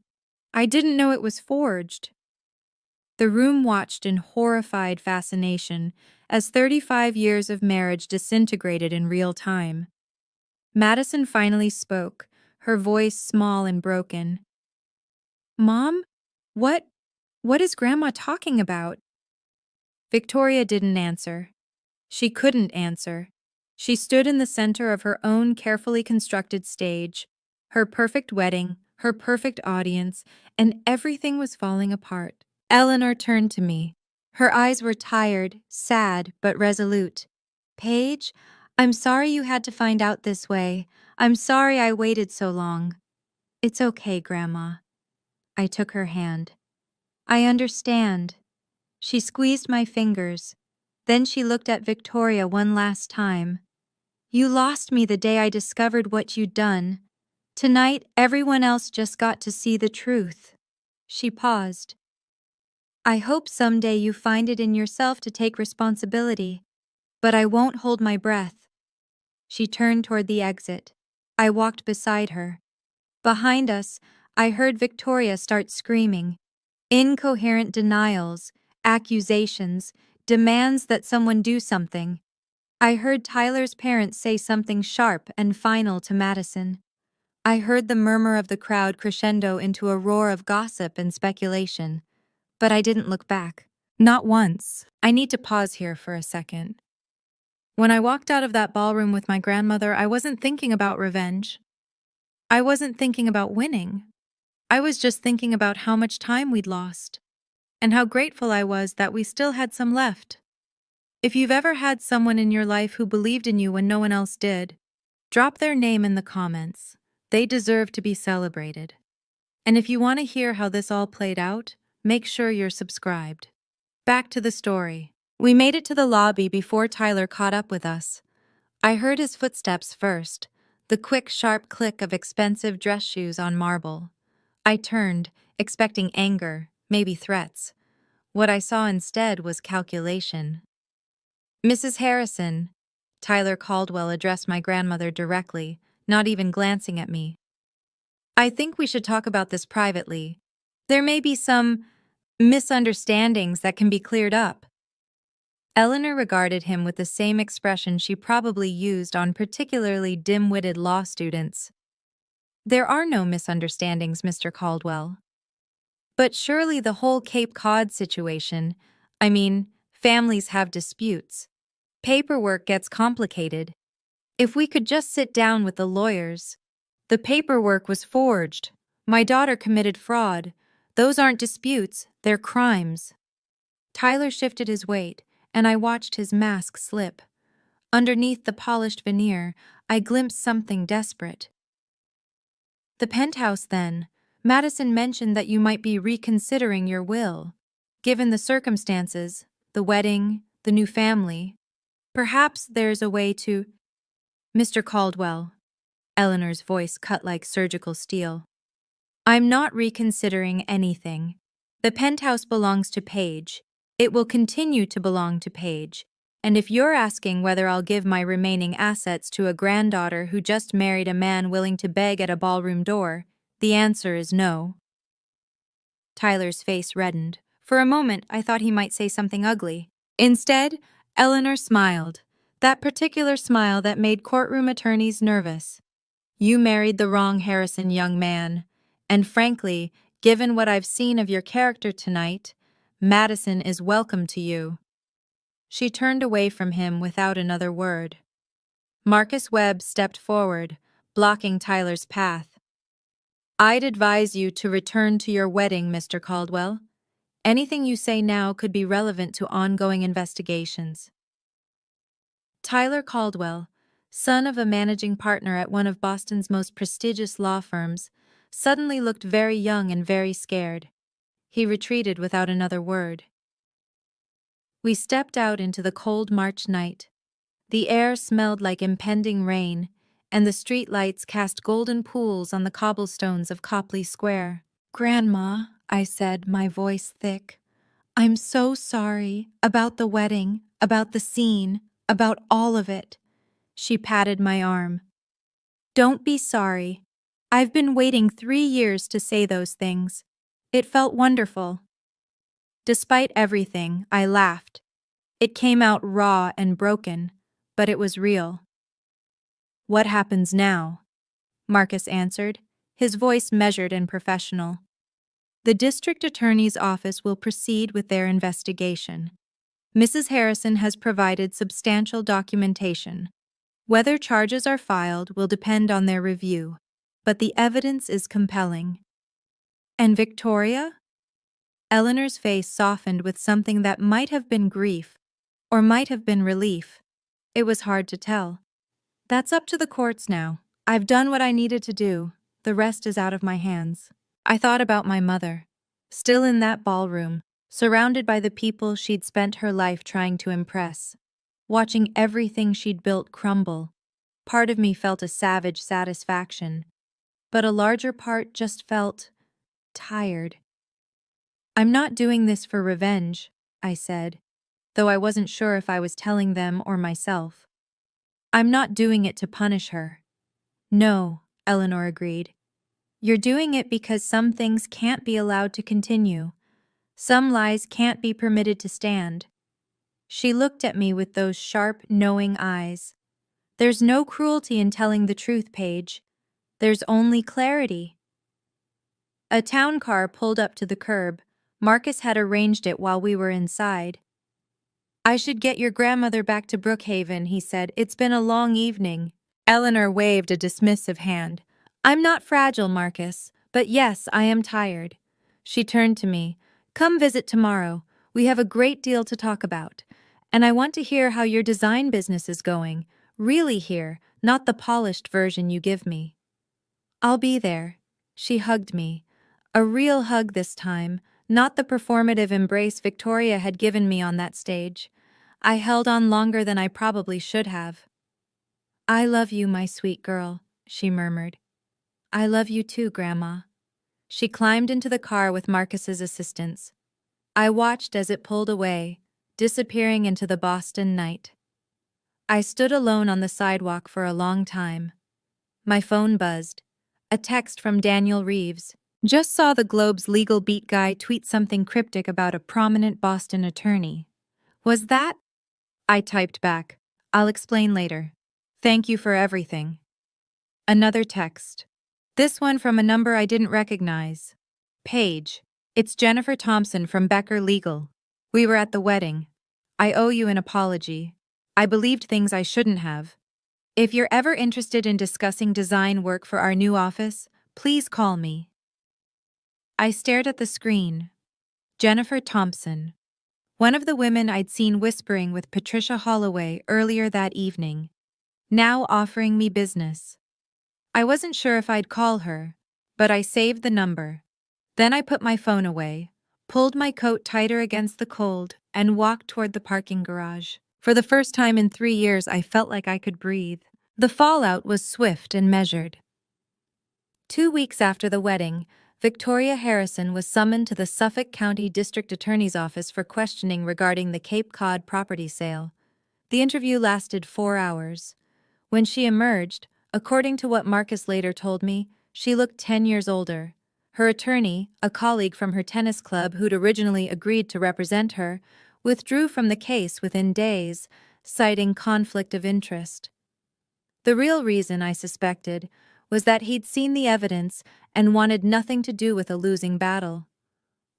I didn't know it was forged. The room watched in horrified fascination as 35 years of marriage disintegrated in real time. Madison finally spoke, her voice small and broken. Mom, what is Grandma talking about? Victoria didn't answer. She couldn't answer. She stood in the center of her own carefully constructed stage, her perfect wedding, her perfect audience, and everything was falling apart. Eleanor turned to me. Her eyes were tired, sad, but resolute. Paige, I'm sorry you had to find out this way. I'm sorry I waited so long. It's okay, Grandma. I took her hand. I understand. She squeezed my fingers. Then she looked at Victoria one last time. You lost me the day I discovered what you'd done. Tonight, everyone else just got to see the truth. She paused. I hope someday you find it in yourself to take responsibility, but I won't hold my breath. She turned toward the exit. I walked beside her. Behind us, I heard Victoria start screaming. Incoherent denials, accusations, demands that someone do something. I heard Tyler's parents say something sharp and final to Madison. I heard the murmur of the crowd crescendo into a roar of gossip and speculation. But I didn't look back. Not once. I need to pause here for a second. When I walked out of that ballroom with my grandmother, I wasn't thinking about revenge. I wasn't thinking about winning. I was just thinking about how much time we'd lost, and how grateful I was that we still had some left. If you've ever had someone in your life who believed in you when no one else did, drop their name in the comments. They deserve to be celebrated. And if you want to hear how this all played out, make sure you're subscribed. Back to the story. We made it to the lobby before Tyler caught up with us. I heard his footsteps first, the quick, sharp click of expensive dress shoes on marble. I turned, expecting anger, maybe threats. What I saw instead was calculation. Mrs. Harrison, Tyler Caldwell addressed my grandmother directly, not even glancing at me. I think we should talk about this privately. There may be some misunderstandings that can be cleared up. Eleanor regarded him with the same expression she probably used on particularly dim-witted law students. There are no misunderstandings, Mr. Caldwell. But surely the whole Cape Cod situation, families have disputes. Paperwork gets complicated. If we could just sit down with the lawyers. The paperwork was forged. My daughter committed fraud. Those aren't disputes, they're crimes. Tyler shifted his weight, and I watched his mask slip. Underneath the polished veneer, I glimpsed something desperate. The penthouse, then. Madison mentioned that you might be reconsidering your will. Given the circumstances, the wedding, the new family, perhaps there's a way to… Mr. Caldwell. Eleanor's voice cut like surgical steel. I'm not reconsidering anything. The penthouse belongs to Paige. It will continue to belong to Paige. And if you're asking whether I'll give my remaining assets to a granddaughter who just married a man willing to beg at a ballroom door, the answer is no. Tyler's face reddened. For a moment, I thought he might say something ugly. Instead, Eleanor smiled. That particular smile that made courtroom attorneys nervous. You married the wrong Harrison, young man. And frankly, given what I've seen of your character tonight, Madison is welcome to you. She turned away from him without another word. Marcus Webb stepped forward, blocking Tyler's path. I'd advise you to return to your wedding, Mr. Caldwell. Anything you say now could be relevant to ongoing investigations. Tyler Caldwell, son of a managing partner at one of Boston's most prestigious law firms, suddenly looked very young and very scared. He retreated without another word. We stepped out into the cold March night. The air smelled like impending rain, and the street lights cast golden pools on the cobblestones of Copley Square. "Grandma," I said, my voice thick, "I'm so sorry about the wedding, about the scene, about all of it." She patted my arm. "Don't be sorry. I've been waiting 3 years to say those things. It felt wonderful." Despite everything, I laughed. It came out raw and broken, but it was real. "What happens now?" Marcus answered, his voice measured and professional. "The district attorney's office will proceed with their investigation. Mrs. Harrison has provided substantial documentation. Whether charges are filed will depend on their review, but the evidence is compelling." "And Victoria?" Eleanor's face softened with something that might have been grief, or might have been relief. It was hard to tell. "That's up to the courts now. I've done what I needed to do. The rest is out of my hands." I thought about my mother, still in that ballroom, surrounded by the people she'd spent her life trying to impress, watching everything she'd built crumble. Part of me felt a savage satisfaction, but a larger part just felt tired. "I'm not doing this for revenge," I said, though I wasn't sure if I was telling them or myself. "I'm not doing it to punish her." "No," Eleanor agreed. "You're doing it because some things can't be allowed to continue. Some lies can't be permitted to stand." She looked at me with those sharp, knowing eyes. "There's no cruelty in telling the truth, Paige. There's only clarity." A town car pulled up to the curb. Marcus had arranged it while we were inside. "I should get your grandmother back to Brookhaven," he said. "It's been a long evening." Eleanor waved a dismissive hand. "I'm not fragile, Marcus, but yes, I am tired." She turned to me. "Come visit tomorrow. We have a great deal to talk about. And I want to hear how your design business is going. Really hear, not the polished version you give me." "I'll be there." She hugged me. A real hug this time, not the performative embrace Victoria had given me on that stage. I held on longer than I probably should have. "I love you, my sweet girl," she murmured. "I love you too, Grandma." She climbed into the car with Marcus's assistance. I watched as it pulled away, disappearing into the Boston night. I stood alone on the sidewalk for a long time. My phone buzzed. A text from Daniel Reeves. "Just saw the Globe's legal beat guy tweet something cryptic about a prominent Boston attorney. Was that?" I typed back. "I'll explain later. Thank you for everything." Another text. This one from a number I didn't recognize. "Paige, it's Jennifer Thompson from Becker Legal. We were at the wedding. I owe you an apology. I believed things I shouldn't have. If you're ever interested in discussing design work for our new office, please call me." I stared at the screen. Jennifer Thompson. One of the women I'd seen whispering with Patricia Holloway earlier that evening. Now offering me business. I wasn't sure if I'd call her, but I saved the number. Then I put my phone away, pulled my coat tighter against the cold, and walked toward the parking garage. For the first time in 3 years, I felt like I could breathe. The fallout was swift and measured. 2 weeks after the wedding, Victoria Harrison was summoned to the Suffolk County District Attorney's Office for questioning regarding the Cape Cod property sale. The interview lasted 4 hours. When she emerged, according to what Marcus later told me, she looked 10 years older. Her attorney, a colleague from her tennis club who'd originally agreed to represent her, withdrew from the case within days, citing conflict of interest. The real reason, I suspected, was that he'd seen the evidence and wanted nothing to do with a losing battle.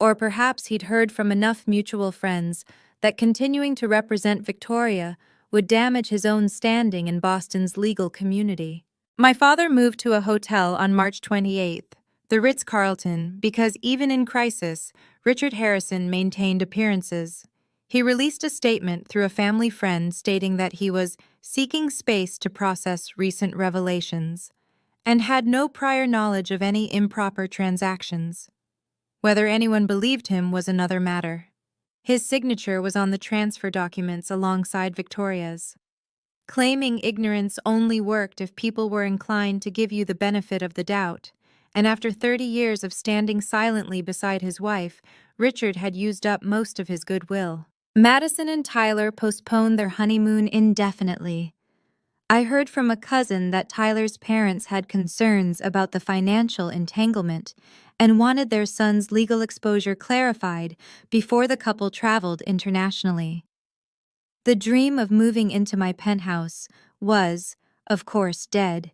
Or perhaps he'd heard from enough mutual friends that continuing to represent Victoria would damage his own standing in Boston's legal community. My father moved to a hotel on March 28th, the Ritz-Carlton, because even in crisis, Richard Harrison maintained appearances. He released a statement through a family friend stating that he was seeking space to process recent revelations. and had no prior knowledge of any improper transactions. Whether anyone believed him was another matter. His signature was on the transfer documents alongside Victoria's. Claiming ignorance only worked if people were inclined to give you the benefit of the doubt, and after 30 years of standing silently beside his wife, Richard had used up most of his goodwill. Madison and Tyler postponed their honeymoon indefinitely. I heard from a cousin that Tyler's parents had concerns about the financial entanglement and wanted their son's legal exposure clarified before the couple traveled internationally. The dream of moving into my penthouse was, of course, dead.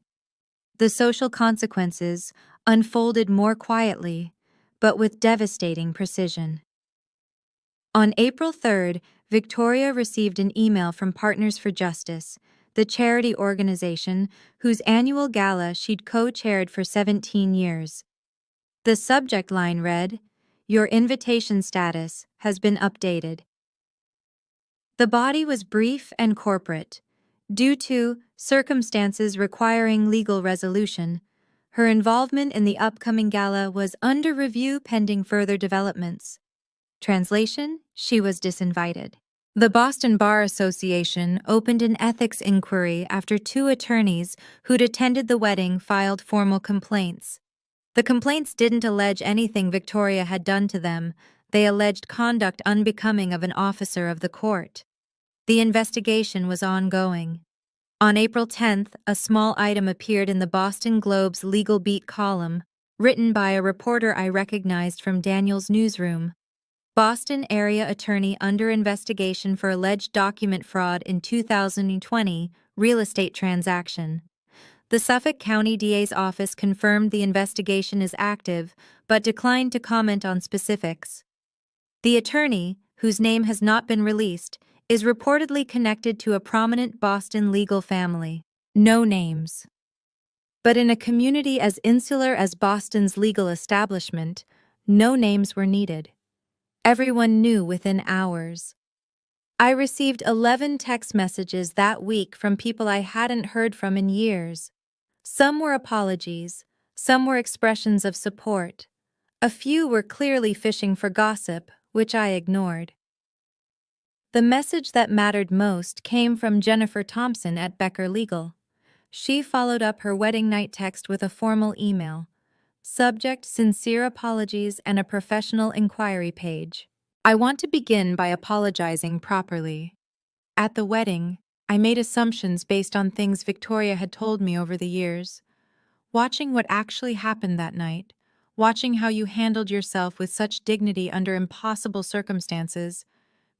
The social consequences unfolded more quietly, but with devastating precision. On April 3rd, Victoria received an email from Partners for Justice, the charity organization whose annual gala she'd co-chaired for 17 years. The subject line read, "Your invitation status has been updated." The body was brief and corporate. Due to circumstances requiring legal resolution, her involvement in the upcoming gala was under review pending further developments. Translation: she was disinvited. The Boston Bar Association opened an ethics inquiry after 2 attorneys who'd attended the wedding filed formal complaints. The complaints didn't allege anything Victoria had done to them. They alleged conduct unbecoming of an officer of the court. The investigation was ongoing. On April 10th, a small item appeared in the Boston Globe's Legal Beat column, written by a reporter I recognized from Daniel's newsroom. Boston area attorney under investigation for alleged document fraud in 2020 real estate transaction. The Suffolk County DA's office confirmed the investigation is active, but declined to comment on specifics. The attorney, whose name has not been released, is reportedly connected to a prominent Boston legal family. No names. But in a community as insular as Boston's legal establishment, no names were needed. Everyone knew within hours. I received 11 text messages that week from people I hadn't heard from in years. Some were apologies, some were expressions of support. A few were clearly fishing for gossip, which I ignored. The message that mattered most came from Jennifer Thompson at Becker Legal. She followed up her wedding night text with a formal email. Subject: sincere apologies and a professional inquiry page. I want to begin by apologizing properly. At the wedding, I made assumptions based on things Victoria had told me over the years. Watching what actually happened that night, watching how you handled yourself with such dignity under impossible circumstances,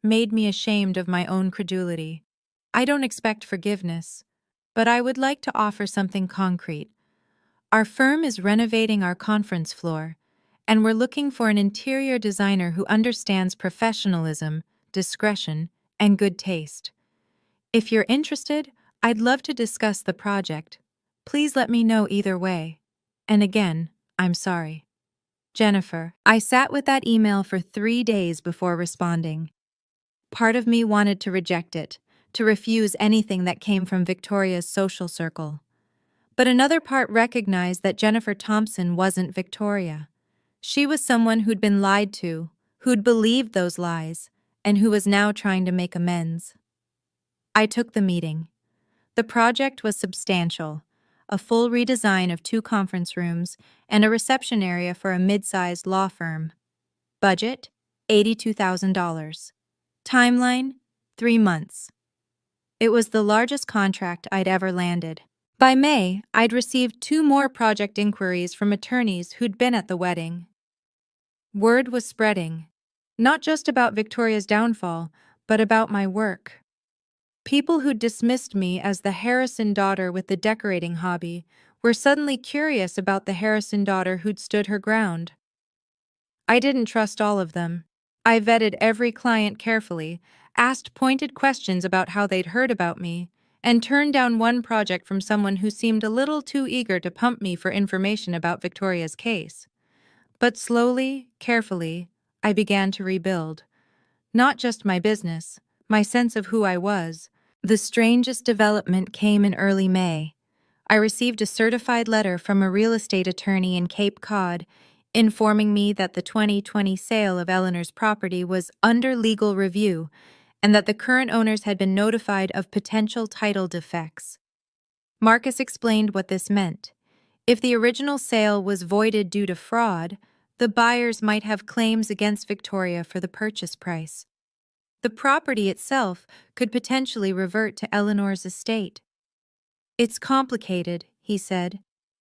made me ashamed of my own credulity. I don't expect forgiveness, but I would like to offer something concrete. Our firm is renovating our conference floor, and we're looking for an interior designer who understands professionalism, discretion, and good taste. If you're interested, I'd love to discuss the project. Please let me know either way. And again, I'm sorry. Jennifer. I sat with that email for 3 days before responding. Part of me wanted to reject it, to refuse anything that came from Victoria's social circle. But another part recognized that Jennifer Thompson wasn't Victoria. She was someone who'd been lied to, who'd believed those lies, and who was now trying to make amends. I took the meeting. The project was substantial: a full redesign of 2 conference rooms and a reception area for a mid-sized law firm. Budget: $82,000. Timeline: 3 months. It was the largest contract I'd ever landed. By May, I'd received 2 more project inquiries from attorneys who'd been at the wedding. Word was spreading, not just about Victoria's downfall, but about my work. People who dismissed me as the Harrison daughter with the decorating hobby were suddenly curious about the Harrison daughter who'd stood her ground. I didn't trust all of them. I vetted every client carefully, asked pointed questions about how they'd heard about me, and turned down one project from someone who seemed a little too eager to pump me for information about Victoria's case. But slowly, carefully, I began to rebuild. Not just my business, my sense of who I was. The strangest development came in early May. I received a certified letter from a real estate attorney in Cape Cod informing me that the 2020 sale of Eleanor's property was under legal review and that the current owners had been notified of potential title defects. Marcus explained what this meant. If the original sale was voided due to fraud, the buyers might have claims against Victoria for the purchase price. The property itself could potentially revert to Eleanor's estate. It's complicated, he said,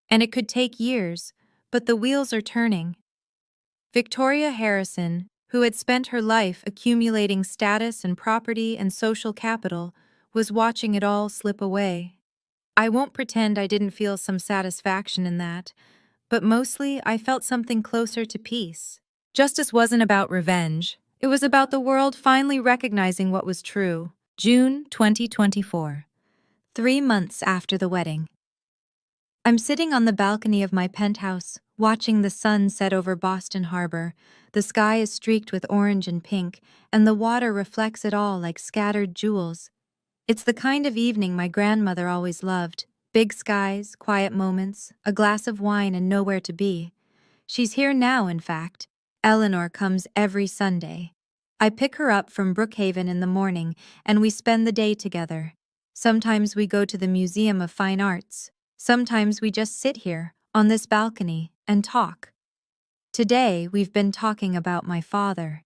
and it could take years, but the wheels are turning. Victoria Harrison, who had spent her life accumulating status and property and social capital, was watching it all slip away. I won't pretend I didn't feel some satisfaction in that, but mostly I felt something closer to peace. Justice wasn't about revenge. It was about the world finally recognizing what was true. June 2024. 3 months after the wedding. I'm sitting on the balcony of my penthouse, watching the sun set over Boston Harbor. The sky is streaked with orange and pink, and the water reflects it all like scattered jewels. It's the kind of evening my grandmother always loved. Big skies, quiet moments, a glass of wine and nowhere to be. She's here now, in fact. Eleanor comes every Sunday. I pick her up from Brookhaven in the morning, and we spend the day together. Sometimes we go to the Museum of Fine Arts. Sometimes we just sit here, on this balcony, and talk. Today, we've been talking about my father.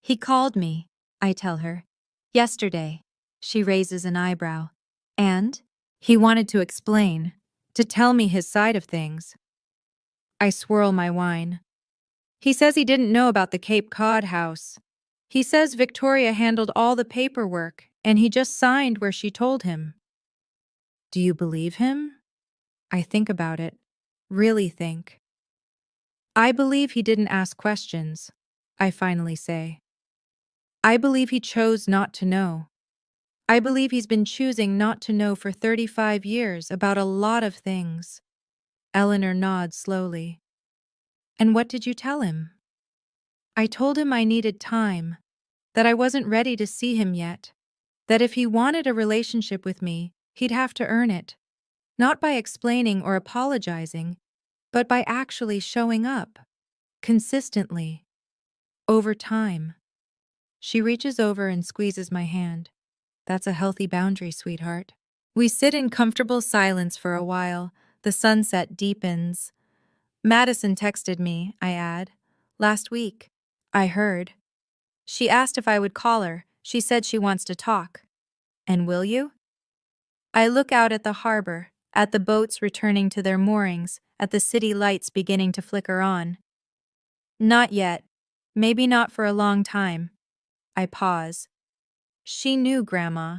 He called me, I tell her. Yesterday. She raises an eyebrow. And? He wanted to explain, to tell me his side of things. I swirl my wine. He says he didn't know about the Cape Cod house. He says Victoria handled all the paperwork, and he just signed where she told him. Do you believe him? I think about it. Really think. I believe he didn't ask questions, I finally say. I believe he chose not to know. I believe he's been choosing not to know for 35 years about a lot of things. Eleanor nods slowly. And what did you tell him? I told him I needed time, that I wasn't ready to see him yet, that if he wanted a relationship with me, he'd have to earn it, not by explaining or apologizing, but by actually showing up, consistently, over time. She reaches over and squeezes my hand. That's a healthy boundary, sweetheart. We sit in comfortable silence for a while. The sunset deepens. Madison texted me, I add. Last week. I heard. She asked if I would call her. She said she wants to talk. And will you? I look out at the harbor, at the boats returning to their moorings, at the city lights beginning to flicker on. Not yet. Maybe not for a long time. I pause. She knew, Grandma.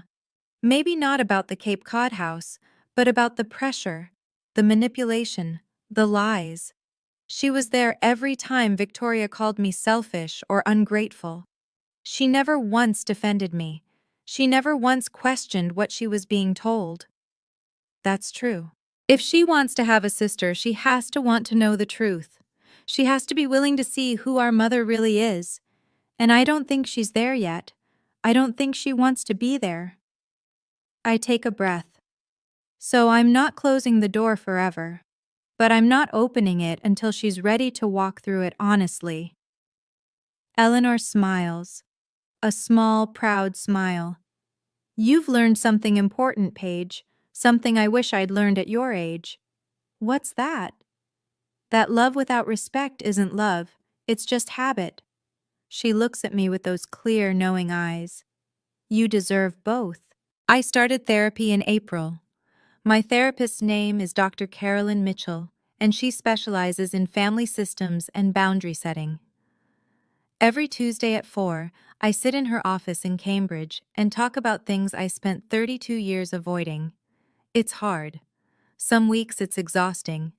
Maybe not about the Cape Cod house, but about the pressure, the manipulation, the lies. She was there every time Victoria called me selfish or ungrateful. She never once defended me. She never once questioned what she was being told. That's true. If she wants to have a sister, she has to want to know the truth. She has to be willing to see who our mother really is. And I don't think she's there yet. I don't think she wants to be there. I take a breath. So I'm not closing the door forever, but I'm not opening it until she's ready to walk through it honestly. Eleanor smiles, a small, proud smile. You've learned something important, Paige, something I wish I'd learned at your age. What's that? That love without respect isn't love, it's just habit. She looks at me with those clear, knowing eyes. You deserve both. I started therapy in April. My therapist's name is Dr. Carolyn Mitchell, and she specializes in family systems and boundary setting. Every Tuesday at 4, I sit in her office in Cambridge and talk about things I spent 32 years avoiding. It's hard. Some weeks it's exhausting,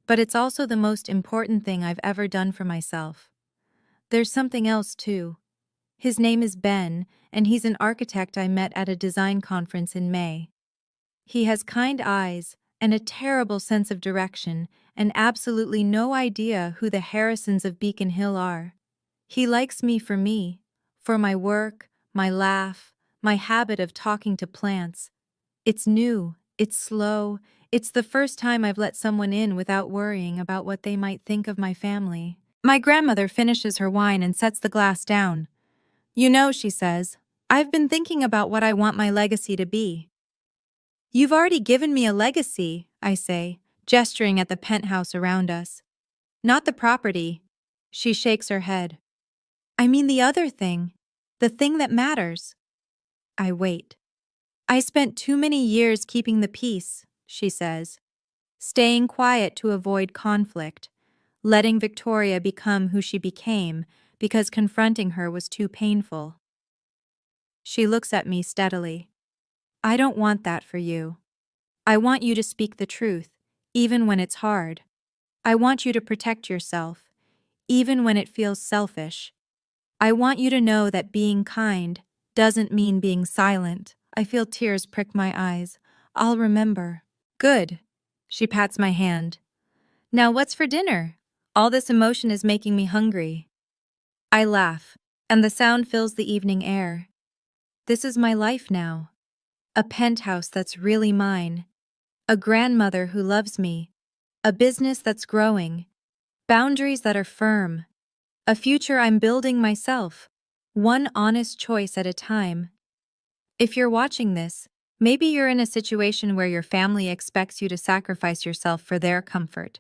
but it's also the most important thing I've ever done for myself. There's something else, too. His name is Ben, and he's an architect I met at a design conference in May. He has kind eyes and a terrible sense of direction and absolutely no idea who the Harrisons of Beacon Hill are. He likes me, for my work, my laugh, my habit of talking to plants. It's new It's slow. It's the first time I've let someone in without worrying about what they might think of my family. My grandmother finishes her wine and sets the glass down. You know, she says, I've been thinking about what I want my legacy to be. You've already given me a legacy, I say, gesturing at the penthouse around us. Not the property. She shakes her head. I mean the other thing. The thing that matters. I wait. I spent too many years keeping the peace, she says, staying quiet to avoid conflict, letting Victoria become who she became because confronting her was too painful. She looks at me steadily. I don't want that for you. I want you to speak the truth, even when it's hard. I want you to protect yourself, even when it feels selfish. I want you to know that being kind doesn't mean being silent. I feel tears prick my eyes. I'll remember. Good. She pats my hand. Now what's for dinner? All this emotion is making me hungry. I laugh, and the sound fills the evening air. This is my life now. A penthouse that's really mine. A grandmother who loves me. A business that's growing. Boundaries that are firm. A future I'm building myself. One honest choice at a time. If you're watching this, maybe you're in a situation where your family expects you to sacrifice yourself for their comfort.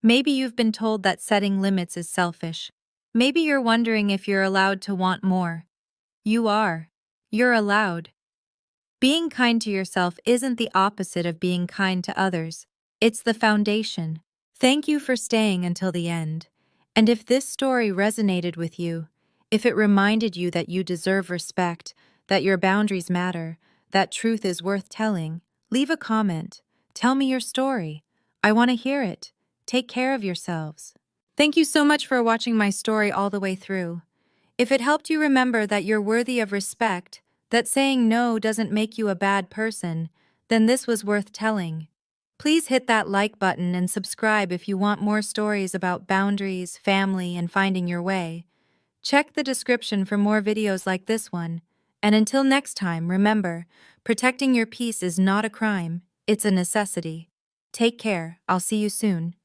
Maybe you've been told that setting limits is selfish. Maybe you're wondering if you're allowed to want more. You are. You're allowed. Being kind to yourself isn't the opposite of being kind to others. It's the foundation. Thank you for staying until the end. And if this story resonated with you, if it reminded you that you deserve respect, that your boundaries matter, that truth is worth telling, leave a comment. Tell me your story. I want to hear it. Take care of yourselves. Thank you so much for watching my story all the way through. If it helped you remember that you're worthy of respect, that saying no doesn't make you a bad person, then this was worth telling. Please hit that like button and subscribe if you want more stories about boundaries, family, and finding your way. Check the description for more videos like this one. And until next time, remember, protecting your peace is not a crime, it's a necessity. Take care, I'll see you soon.